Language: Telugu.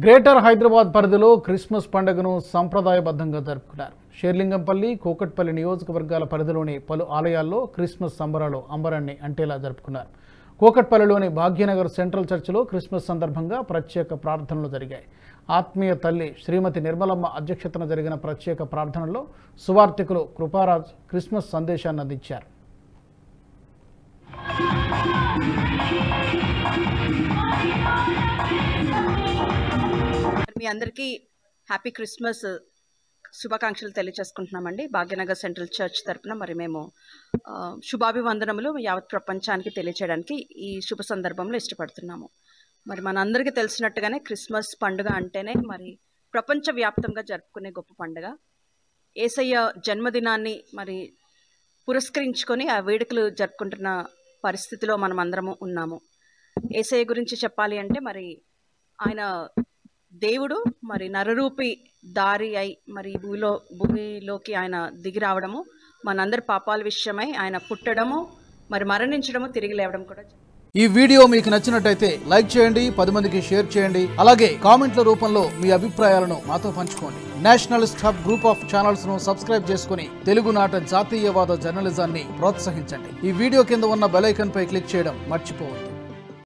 గ్రేటర్ హైదరాబాద్ పరిధిలో క్రిస్మస్ పండుగను సంప్రదాయబద్ధంగా జరుపుకున్నారు. షేర్లింగంపల్లి, కోకట్పల్లి నియోజకవర్గాల పరిధిలోని పలు ఆలయాల్లో క్రిస్మస్ సంబరాలు అంబరాన్ని అంటేలా జరుపుకున్నారు. కోకట్పల్లిలోని భాగ్యనగర్ సెంట్రల్ చర్చిలో క్రిస్మస్ సందర్భంగా ప్రత్యేక ప్రార్థనలు జరిగాయి. ఆత్మీయ తల్లి శ్రీమతి నిర్మలమ్మ అధ్యక్షతన జరిగిన ప్రత్యేక ప్రార్థనలో సువార్తికులు కృపారాజ్ క్రిస్మస్ సందేశాన్ని అందించారు. మీ అందరికీ హ్యాపీ క్రిస్మస్ శుభాకాంక్షలు తెలియజేసుకుంటున్నామండి. భాగ్యనగర్ సెంట్రల్ చర్చ్ తరపున మరి మేము శుభాభివందనములు యావత్ ప్రపంచానికి తెలియచేయడానికి ఈ శుభ సందర్భంలో ఇష్టపడుతున్నాము. మరి మనందరికీ తెలిసినట్టుగానే క్రిస్మస్ పండుగ అంటేనే మరి ప్రపంచవ్యాప్తంగా జరుపుకునే గొప్ప పండుగ. యేసయ్య జన్మదినాన్ని మరి పురస్కరించుకొని ఆ వేడుకలు జరుపుకుంటున్న పరిస్థితిలో మనం అందరము ఉన్నాము. యేసయ్య గురించి చెప్పాలి అంటే మరి ఆయన దేవుడు మరి నరరూపి దారి అయి మరి భూమిలోకి ఆయన దిగి రావడము, మనందరి పాపాల విషయమై ఆయన పుట్టడము, మరి మరణించడము, తిరిగి లేవడం కూడా. ఈ వీడియో మీకు నచ్చినట్టయితే లైక్ చేయండి, 10 మందికి షేర్ చేయండి. అలాగే కామెంట్ల రూపంలో మీ అభిప్రాయాలను మాతో పంచుకోండి. Nationalist hub group of channels ను సబ్స్క్రైబ్ చేసుకుని తెలుగునాట జాతీయవాద జర్నలిజాన్ని ప్రోత్సహించండి. ఈ వీడియో కింద ఉన్న బెల్ ఐకాన్ పై క్లిక్ చేయడం మర్చిపోవద్దు.